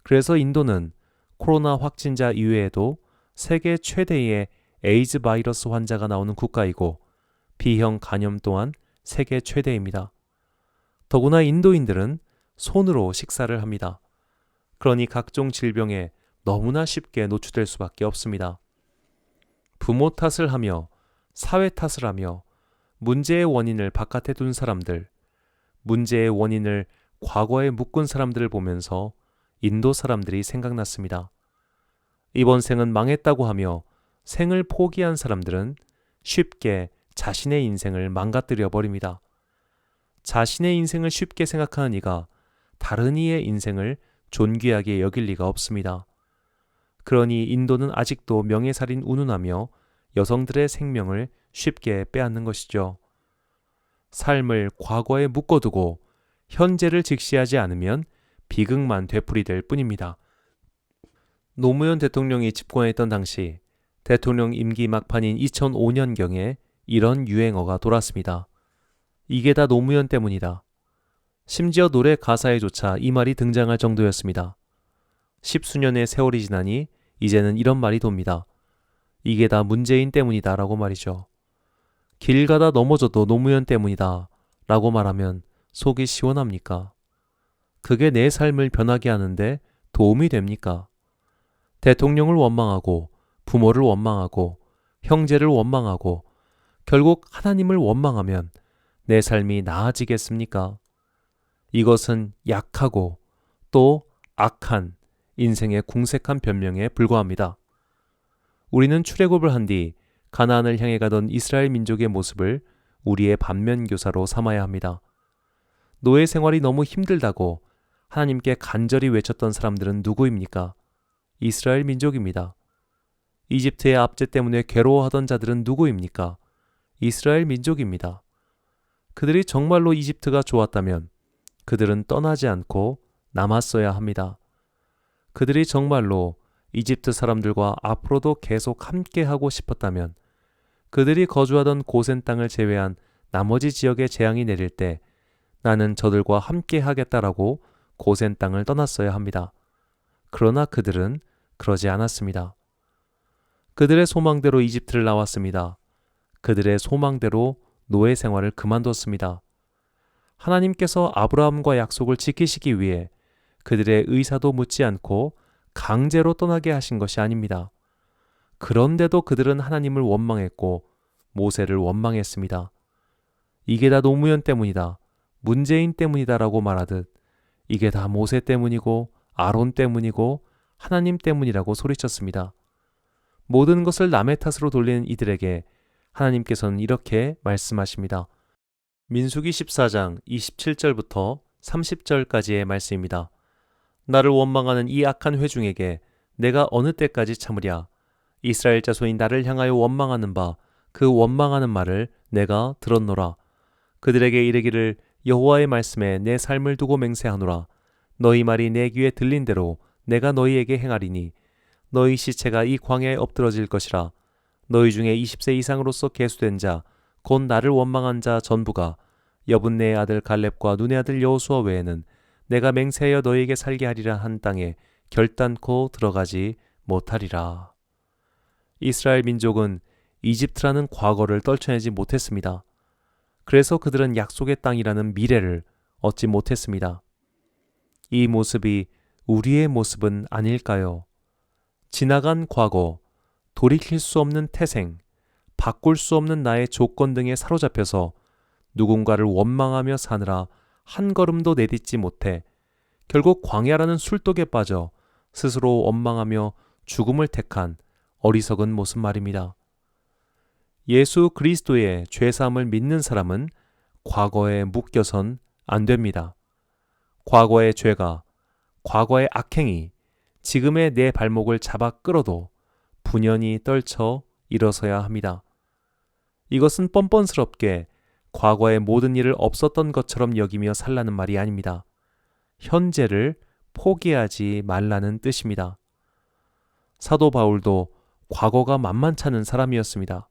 그래서 인도는 코로나 확진자 이외에도 세계 최대의 에이즈 바이러스 환자가 나오는 국가이고 B형 간염 또한 세계 최대입니다. 더구나 인도인들은 손으로 식사를 합니다. 그러니 각종 질병에 너무나 쉽게 노출될 수밖에 없습니다. 부모 탓을 하며 사회 탓을 하며 문제의 원인을 바깥에 둔 사람들, 문제의 원인을 과거에 묶은 사람들을 보면서 인도 사람들이 생각났습니다. 이번 생은 망했다고 하며 생을 포기한 사람들은 쉽게 자신의 인생을 망가뜨려 버립니다. 자신의 인생을 쉽게 생각하는 이가 다른 이의 인생을 존귀하게 여길 리가 없습니다. 그러니 인도는 아직도 명예살인 운운하며 여성들의 생명을 쉽게 빼앗는 것이죠. 삶을 과거에 묶어두고 현재를 직시하지 않으면 비극만 되풀이될 뿐입니다. 노무현 대통령이 집권했던 당시 대통령 임기 막판인 2005년경에 이런 유행어가 돌았습니다. 이게 다 노무현 때문이다. 심지어 노래 가사에조차 이 말이 등장할 정도였습니다. 10수년의 세월이 지나니 이제는 이런 말이 돕니다. 이게 다 문재인 때문이다 라고 말이죠. 길 가다 넘어져도 노무현 때문이다 라고 말하면 속이 시원합니까? 그게 내 삶을 변하게 하는데 도움이 됩니까? 대통령을 원망하고 부모를 원망하고 형제를 원망하고 결국 하나님을 원망하면 내 삶이 나아지겠습니까? 이것은 약하고 또 악한 인생의 궁색한 변명에 불과합니다. 우리는 출애굽을 한 뒤 가나안을 향해 가던 이스라엘 민족의 모습을 우리의 반면교사로 삼아야 합니다. 노예 생활이 너무 힘들다고 하나님께 간절히 외쳤던 사람들은 누구입니까? 이스라엘 민족입니다. 이집트의 압제 때문에 괴로워하던 자들은 누구입니까? 이스라엘 민족입니다. 그들이 정말로 이집트가 좋았다면 그들은 떠나지 않고 남았어야 합니다. 그들이 정말로 이집트 사람들과 앞으로도 계속 함께하고 싶었다면 그들이 거주하던 고센 땅을 제외한 나머지 지역에 재앙이 내릴 때 나는 저들과 함께하겠다라고 고센 땅을 떠났어야 합니다. 그러나 그들은 그러지 않았습니다. 그들의 소망대로 이집트를 나왔습니다. 그들의 소망대로 노예 생활을 그만뒀습니다. 하나님께서 아브라함과 약속을 지키시기 위해 그들의 의사도 묻지 않고 강제로 떠나게 하신 것이 아닙니다. 그런데도 그들은 하나님을 원망했고 모세를 원망했습니다. 이게 다 노무현 때문이다, 문재인 때문이다라고 말하듯 이게 다 모세 때문이고 아론 때문이고 하나님 때문이라고 소리쳤습니다. 모든 것을 남의 탓으로 돌리는 이들에게 하나님께서는 이렇게 말씀하십니다. 민수기 14장 27절부터 30절까지의 말씀입니다. 나를 원망하는 이 악한 회중에게 내가 어느 때까지 참으랴. 이스라엘 자손이 나를 향하여 원망하는 바 그 원망하는 말을 내가 들었노라. 그들에게 이르기를 여호와의 말씀에 내 삶을 두고 맹세하노라. 너희 말이 내 귀에 들린 대로 내가 너희에게 행하리니 너희 시체가 이 광야에 엎드러질 것이라. 너희 중에 20세 이상으로서 계수된 자 곧 나를 원망한 자 전부가 여분네의 아들 갈렙과 눈의 아들 여호수아 외에는 내가 맹세하여 너희에게 살게 하리라 한 땅에 결단코 들어가지 못하리라. 이스라엘 민족은 이집트라는 과거를 떨쳐내지 못했습니다. 그래서 그들은 약속의 땅이라는 미래를 얻지 못했습니다. 이 모습이 우리의 모습은 아닐까요? 지나간 과거, 돌이킬 수 없는 태생, 바꿀 수 없는 나의 조건 등에 사로잡혀서 누군가를 원망하며 사느라 한 걸음도 내딛지 못해 결국 광야라는 술독에 빠져 스스로 원망하며 죽음을 택한 어리석은 모습 말입니다. 예수 그리스도의 죄사함을 믿는 사람은 과거에 묶여선 안 됩니다. 과거의 죄가, 과거의 악행이 지금의 내 발목을 잡아 끌어도 분연히 떨쳐 일어서야 합니다. 이것은 뻔뻔스럽게 과거의 모든 일을 없었던 것처럼 여기며 살라는 말이 아닙니다. 현재를 포기하지 말라는 뜻입니다. 사도 바울도 과거가 만만찮은 사람이었습니다.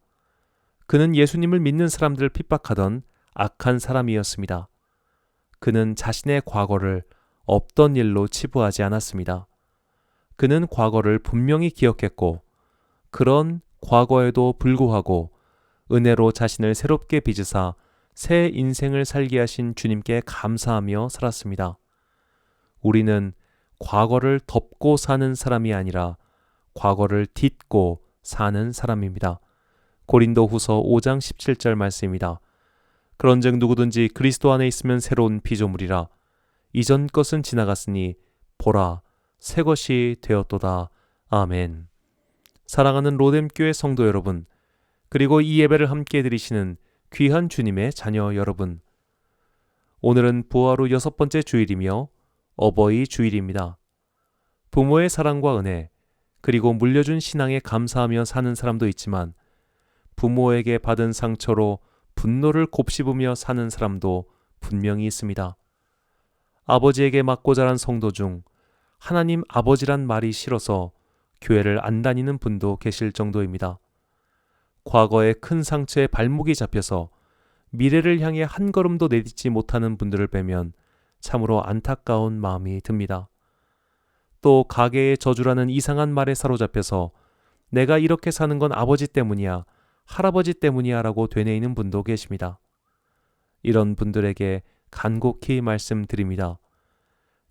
그는 예수님을 믿는 사람들을 핍박하던 악한 사람이었습니다. 그는 자신의 과거를 없던 일로 치부하지 않았습니다. 그는 과거를 분명히 기억했고 그런 과거에도 불구하고 은혜로 자신을 새롭게 빚으사 새 인생을 살게 하신 주님께 감사하며 살았습니다. 우리는 과거를 덮고 사는 사람이 아니라 과거를 딛고 사는 사람입니다. 고린도 후서 5장 17절 말씀입니다. 그런즉 누구든지 그리스도 안에 있으면 새로운 피조물이라. 이전 것은 지나갔으니 보라 새 것이 되었도다. 아멘. 사랑하는 로뎀교회 성도 여러분, 그리고 이 예배를 함께 드리시는 귀한 주님의 자녀 여러분, 오늘은 부활 후 6번째 주일이며 어버이 주일입니다. 부모의 사랑과 은혜, 그리고 물려준 신앙에 감사하며 사는 사람도 있지만 부모에게 받은 상처로 분노를 곱씹으며 사는 사람도 분명히 있습니다. 아버지에게 맞고 자란 성도 중 하나님 아버지란 말이 싫어서 교회를 안 다니는 분도 계실 정도입니다. 과거의 큰 상처에 발목이 잡혀서 미래를 향해 한 걸음도 내딛지 못하는 분들을 뵈면 참으로 안타까운 마음이 듭니다. 또 가계의 저주라는 이상한 말에 사로잡혀서 내가 이렇게 사는 건 아버지 때문이야, 할아버지 때문이야 라고 되뇌이는 분도 계십니다. 이런 분들에게 간곡히 말씀드립니다.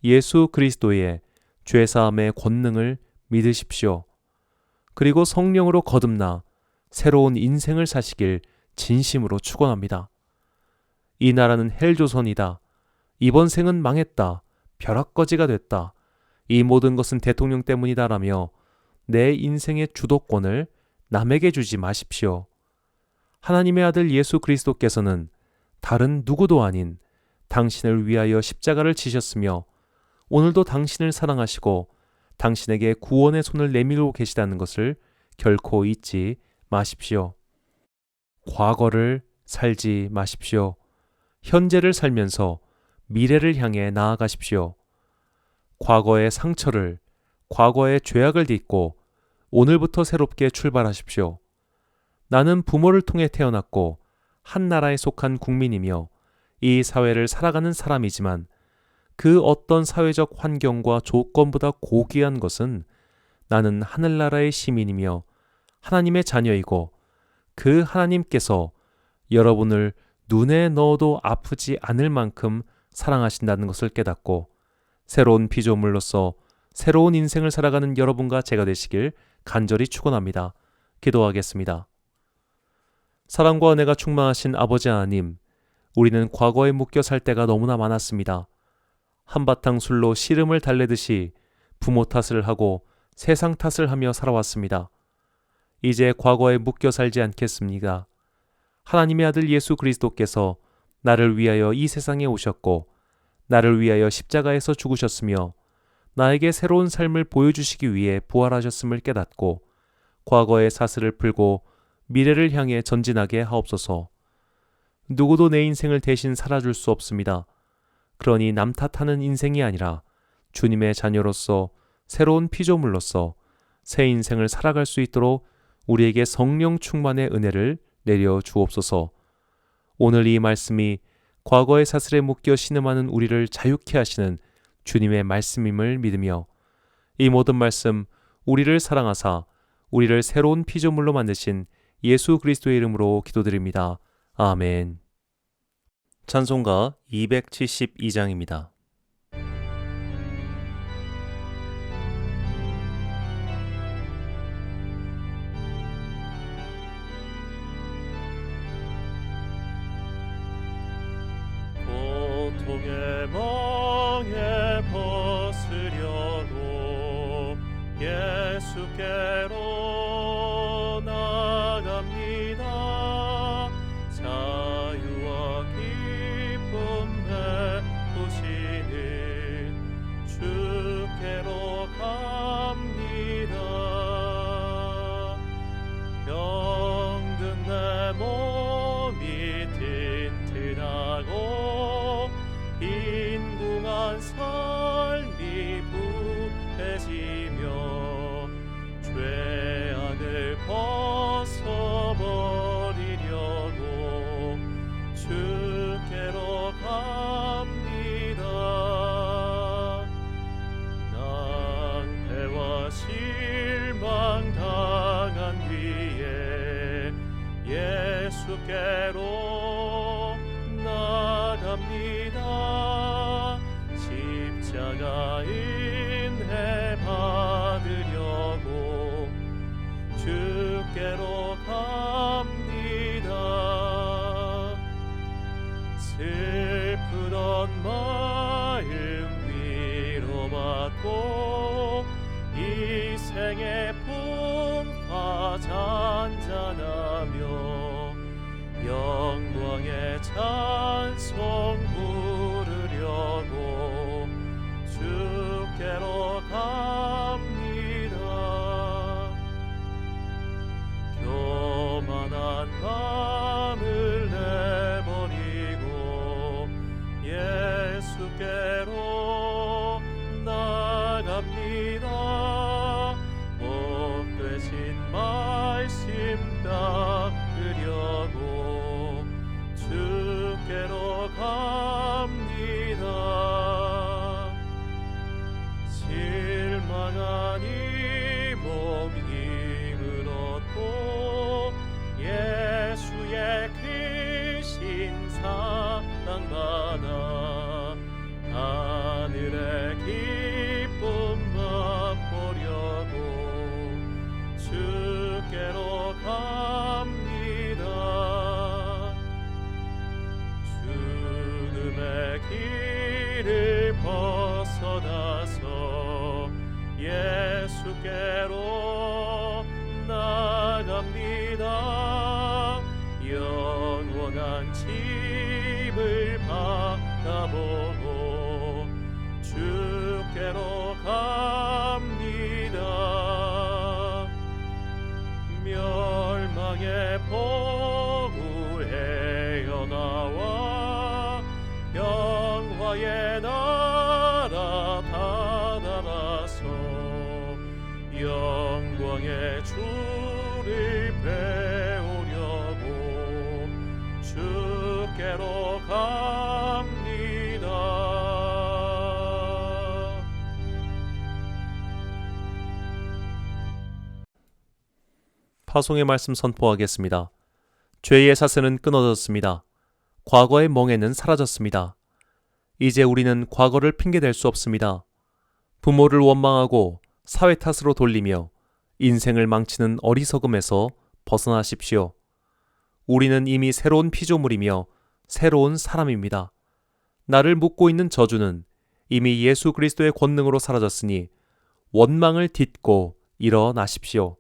예수 그리스도의 죄사함의 권능을 믿으십시오. 그리고 성령으로 거듭나 새로운 인생을 사시길 진심으로 축원합니다. 이 나라는 헬조선이다. 이번 생은 망했다. 벼락거지가 됐다. 이 모든 것은 대통령 때문이다라며 내 인생의 주도권을 남에게 주지 마십시오. 하나님의 아들 예수 그리스도께서는 다른 누구도 아닌 당신을 위하여 십자가를 지셨으며 오늘도 당신을 사랑하시고 당신에게 구원의 손을 내밀고 계시다는 것을 결코 잊지 마십시오. 과거를 살지 마십시오. 현재를 살면서 미래를 향해 나아가십시오. 과거의 상처를, 과거의 죄악을 딛고 오늘부터 새롭게 출발하십시오. 나는 부모를 통해 태어났고 한 나라에 속한 국민이며 이 사회를 살아가는 사람이지만 그 어떤 사회적 환경과 조건보다 고귀한 것은 나는 하늘나라의 시민이며 하나님의 자녀이고 그 하나님께서 여러분을 눈에 넣어도 아프지 않을 만큼 사랑하신다는 것을 깨닫고 새로운 피조물로서 새로운 인생을 살아가는 여러분과 제가 되시길 간절히 축원합니다. 기도하겠습니다. 사랑과 은혜가 충만하신 아버지 하나님, 우리는 과거에 묶여 살 때가 너무나 많았습니다. 한바탕 술로 씨름을 달래듯이 부모 탓을 하고 세상 탓을 하며 살아왔습니다. 이제 과거에 묶여 살지 않겠습니다. 하나님의 아들 예수 그리스도께서 나를 위하여 이 세상에 오셨고 나를 위하여 십자가에서 죽으셨으며 나에게 새로운 삶을 보여주시기 위해 부활하셨음을 깨닫고 과거의 사슬을 풀고 미래를 향해 전진하게 하옵소서. 누구도 내 인생을 대신 살아줄 수 없습니다. 그러니 남 탓하는 인생이 아니라 주님의 자녀로서 새로운 피조물로서 새 인생을 살아갈 수 있도록 우리에게 성령 충만의 은혜를 내려 주옵소서. 오늘 이 말씀이 과거의 사슬에 묶여 신음하는 우리를 자유케 하시는 주님의 말씀임을 믿으며 이 모든 말씀 우리를 사랑하사 우리를 새로운 피조물로 만드신 예수 그리스도의 이름으로 기도드립니다. 아멘. 찬송가 272장입니다. 고통의 멍에 벗으려고 예수께로 나갑니다. 자유와 기쁨 베푸시는 주께로 갑니다. 병든 내 몸이 튼튼하고 빈궁한 삶이 부해지며 죄악을 벗어버리려고 주께로 갑니다. 낭패와 실망 당한 뒤에 예수께로 나갑니다. 십자가 은혜 받으려고 주께로 갑니다. 슬프던 마음 위로받고 이 생의 풍파 잔잔하며 영광의 찬송 부르려고 주께로 갑니다. 교만한 마음을 내버리고 예수께로 나갑니다. 복되신 말씀 따르려고 주께로 갑니다. 실망한 이 몸 힘을 얻고 예수의 크신 사랑받아 하늘의 기쁨 맛보려고 주께로 갑니다. 죽음의 길을 벗어나서 예수께로 나갑니다. 영원한 집을 바라보고 주께로 갑니다. 멸망의 보구에 나와 평화의 나라 다다라서 영광의 주를 배우려고 주께로 갑니다. 파송의 말씀 선포하겠습니다. 죄의 사슬은 끊어졌습니다. 과거의 멍에는 사라졌습니다. 이제 우리는 과거를 핑계댈 수 없습니다. 부모를 원망하고 사회 탓으로 돌리며 인생을 망치는 어리석음에서 벗어나십시오. 우리는 이미 새로운 피조물이며 새로운 사람입니다. 나를 묶고 있는 저주는 이미 예수 그리스도의 권능으로 사라졌으니 원망을 딛고 일어나십시오.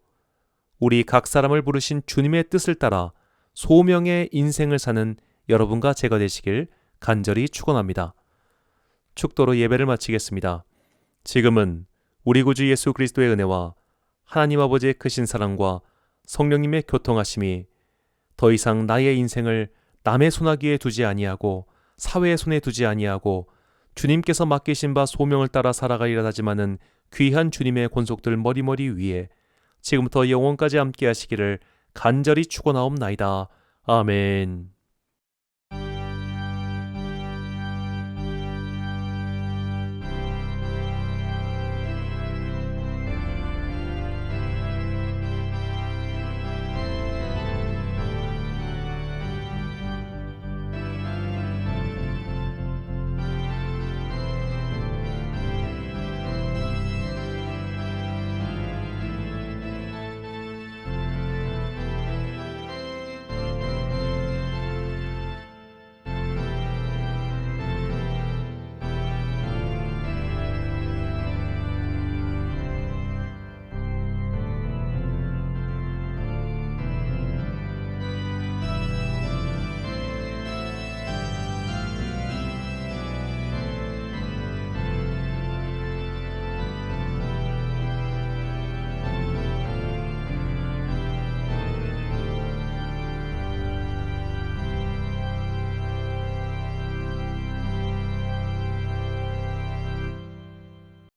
우리 각 사람을 부르신 주님의 뜻을 따라 소명의 인생을 사는 여러분과 제가 되시길 간절히 축원합니다. 축도로 예배를 마치겠습니다. 지금은 우리 구주 예수 그리스도의 은혜와 하나님 아버지의 크신 사랑과 성령님의 교통하심이 더 이상 나의 인생을 남의 손아귀에 두지 아니하고 사회의 손에 두지 아니하고 주님께서 맡기신 바 소명을 따라 살아가리라 하지만은 귀한 주님의 권속들 머리머리 위에 지금부터 영원까지 함께 하시기를 간절히 축원하옵나이다. 아멘.